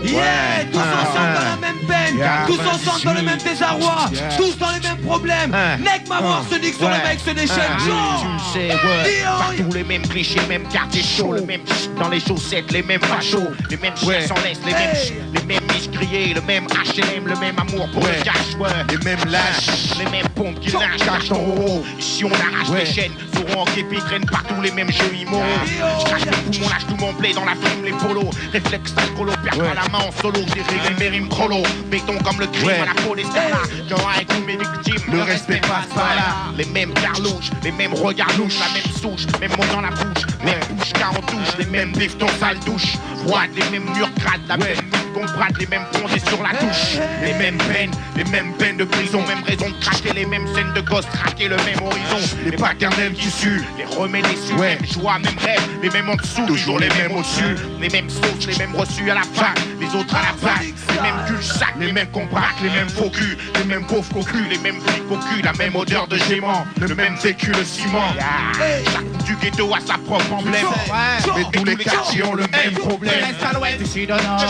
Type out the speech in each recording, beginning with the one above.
Yeah, tous ensemble dans la même peine, tous ensemble dans le même désarroi, tous dans les mêmes problèmes. Nec ma mort se nique sur le mec se déchaîne. Tu sais, partout les mêmes clichés, même quartier chaud, le même dans les chaussettes, les mêmes fachos, les mêmes chiens sans laisse, les mêmes miches grillées, le même HLM, le même amour pour le cash, les mêmes lâches, les mêmes pompes qui lâchent ton roro. Ici on arrache les chaînes, Laurent en képi traînent partout les mêmes jeux immo. Je crache mes poumons, lâche tout mon blé dans la frime, les polos, réflexe d'alcoolo, perdre la main en solo, j'ai réglé mes rimes crollo, béton comme le crime à la peau des stars. J'aurai avec tous mes victimes, le respect passe par là. Les mêmes carlouches, les mêmes regards louches, la même souche, même mot dans la bouche, même bouche car on touche, les mêmes biftons sale douche, froide, les mêmes murs crades, la même qu'on brade, les mêmes plongées sur la touche, les mêmes peines de prison, même raison de craquer, les mêmes scènes de gosses traquer, le même horizon, les paternels qui suent, les remets déçus, même joie, même rêve, les mêmes en dessous, toujours les mêmes au-dessus, les mêmes sauces, les mêmes reçus à la fin, les autres à la fin, les mêmes cul-sac, les mêmes qu'on braque, les mêmes faux culs, les mêmes pauvres cocus, les mêmes flics au cul, la même odeur de gément, le même vécu, le ciment. Chaque du ghetto a sa propre emblème, mais tous les quartiers ont le même problème. Du sud au nord,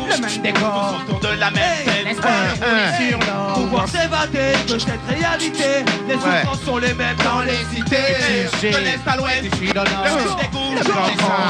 le même décor, autour de la même scène. Pouvoir s'évader de cette réalité. Les souffrances sont les mêmes dans les cités. De l'est à l'ouest, du sud au nord, le même décor,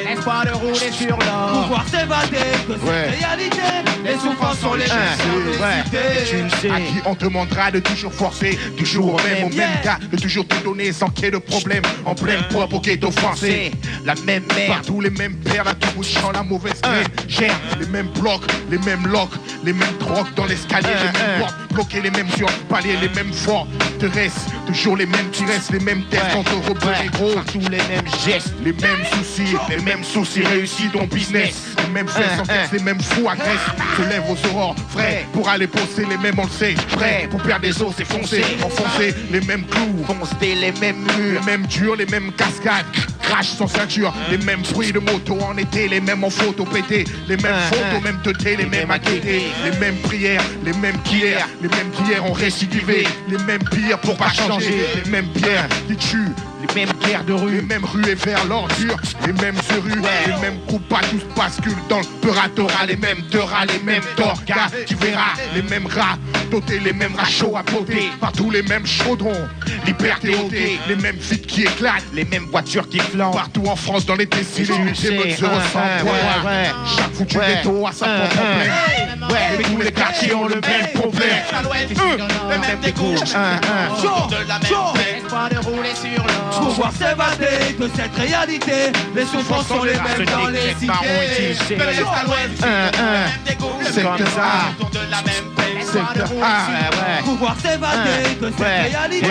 l'espoir de rouler sur l'or. Pouvoir s'évader de cette réalité. Les souffrances sont les mêmes dans les cités. À qui on demandera de toujours forcer, toujours au même cas, de toujours tout donner sans qu'il y ait de problème. En pleine propre au ghetto français. La même merde, partout les mêmes perles, à tout bout de champ, la mauvaise gère. Les mêmes blocs, les mêmes locks, les mêmes drogues dans l'escalier, les mêmes portes bloquées, les mêmes sur paliers, les mêmes forts. Te restent toujours les mêmes qui restent, les mêmes tests entre repères gros. Partout les mêmes gestes, les mêmes soucis, réussis ton business. Les mêmes fesses en caisse, les mêmes fous agressent. Se lèvent aux aurores, frais, pour aller bosser, les mêmes on le sait. Prêt, pour perdre des os, c'est foncer, enfoncer, les mêmes clous. Foncer les mêmes murs, les mêmes durs, les mêmes cascades. Crash sans ceinture, les mêmes bruits de moto en été, les mêmes en photo pété, les mêmes photos, même teutés, les mêmes inquiétés, les mêmes prières, les mêmes qu'hier, les mêmes qu'hier ont récidivé, les mêmes pires pour pas changer, les mêmes pierres qui tuent, les mêmes guerres de rue, les mêmes ruées vers l'ordure, les mêmes rues, les mêmes coups pas tous basculent dans le puratorat, les mêmes teuras, les mêmes torgas, tu verras, les mêmes rats, dotés, les mêmes rats chauds à poter, partout les mêmes chaudrons, liberté ôtée, les mêmes vides qui éclatent, les mêmes voitures qui flambent, partout en France dans les déciles, les meutes se ressemblent, chaque foutu ghetto a sa propre problème, mais tous les quartiers ont le même problème, le même dégoût, de la même espoir de rouler sur l'or. Pouvoir s'évader de cette réalité. Les souffrances sont les mêmes dans les cités. De l'est à l'ouest, le même dégoût, c'est que ça, autour de la même peine. Pouvoir s'évader de cette réalité.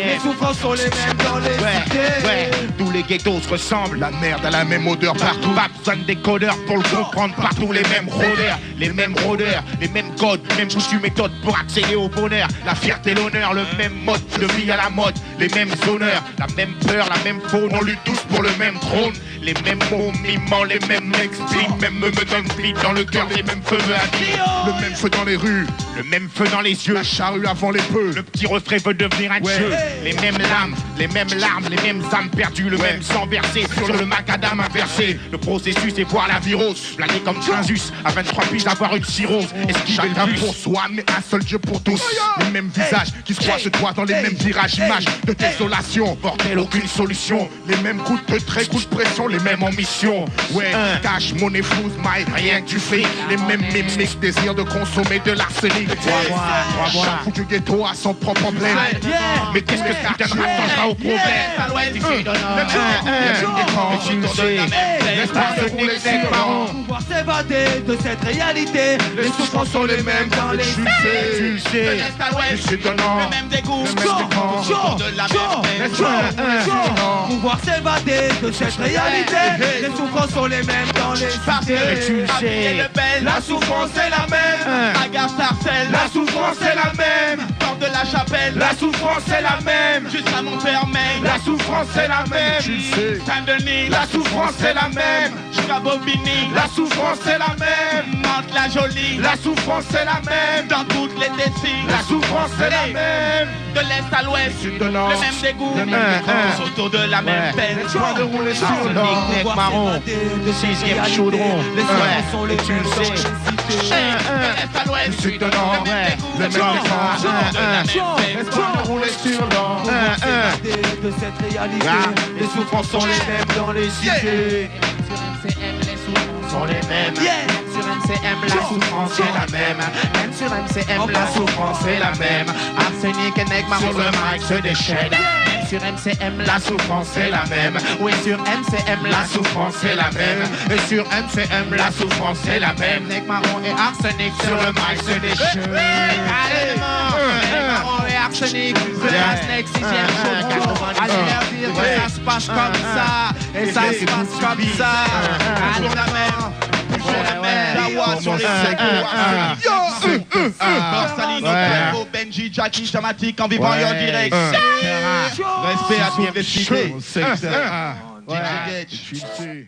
Les souffrances sont les mêmes dans les cités. Tous les ghettos se ressemblent, la merde a la même odeur partout. Pas besoin de décodeurs pour le comprendre, partout les mêmes rôdeurs, les mêmes rôdeurs, les mêmes codes, même coutumes méthodes pour accéder au bonheur. La fierté, l'honneur, le même mode de vie à la mode, les mêmes honneurs, la même peur, la même faune, on lutte tous pour le même trône. Les mêmes mots mimant, les mêmes expliquent, même me donne vite dans le cœur, les mêmes feux à dire. Le même feu dans les rues, le même feu dans les yeux, la charrue avant les bœufs. Le petit refrain veut devenir un jeu. Les mêmes lames, les mêmes larmes, les mêmes âmes perdues, le même sang versé sur le macadam inversé. Le processus est voir la virose, blaguer comme Trinzus, à 23 piges avoir une cirrhose. Esquiver chacun pour soi, mais un seul Dieu pour tous. Les mêmes visages qui se croisent toi dans les mêmes virages, images de désolation. Bordel, aucune solution. Les mêmes coups de trait, coups de pression, les mêmes ambitions. Cash, monnaie, flouze, maille, rien que du fric. Les mêmes mimiques, désir de consommer de l'arsenic. Chaque foutu ghetto a son propre problème. Mais qu'est-ce que ça changera au problème? Pouvoir s'évader de cette réalité. Les souffrances sont les mêmes dans les cités. Tu sais, le même dégoût, de la même peine. Pouvoir s'évader de cette réalité. Les souffrances sont les mêmes dans les cités. La souffrance est la même. Agar Sarcelles, la souffrance est la même. Porte de la Chapelle, la souffrance est la même. Jusqu'à Montfermeil, la souffrance est la même. Saint-Denis, la souffrance est la même. Jusqu'à Bobigny, la souffrance est la même. augmente la jolie. La souffrance c'est la même. Dans toutes les déciles. La souffrance c'est la même. De l'est à l'ouest, Sud de nord. le même dégoût, Le même tous autour de la même peine. Choix de rouler sur l'or. Nec marron, sixième chaudron. Les Ouais, sont les tu le sais. De l'est à l'ouest, Sud de nord. le même dégoût, Le même tous défense. autour de la même peine. Espoir de rouler sur l'or. de cette réalité. Les souffrances sont les mêmes dans les cités. Sur MCM, les souffrances sont les mêmes. Yeah. Sur MCM, la souffrance c'est la même. Même sur MCM, la souffrance c'est la même. Arsenic et Negma sur le mic se déchaînent. Même sur MCM, la souffrance c'est la même. Oui, sur MCM, la souffrance c'est la même. Et sur MCM, la souffrance c'est la même. Negmaron et Arsenic sur le mic se déchaînent. Allez, Negmaron et Arsenic, Snake, sixième chaudron. Allez leur dire que ça se passe comme ça. Et ça se passe comme ça. Allez, la même. Dawa sur les secours. Borsalino, Pedro, Benji, Jackie, Jamatique en vivant et en direct. Respect à toutes les cités. C'est DJ Gage. tu le sais.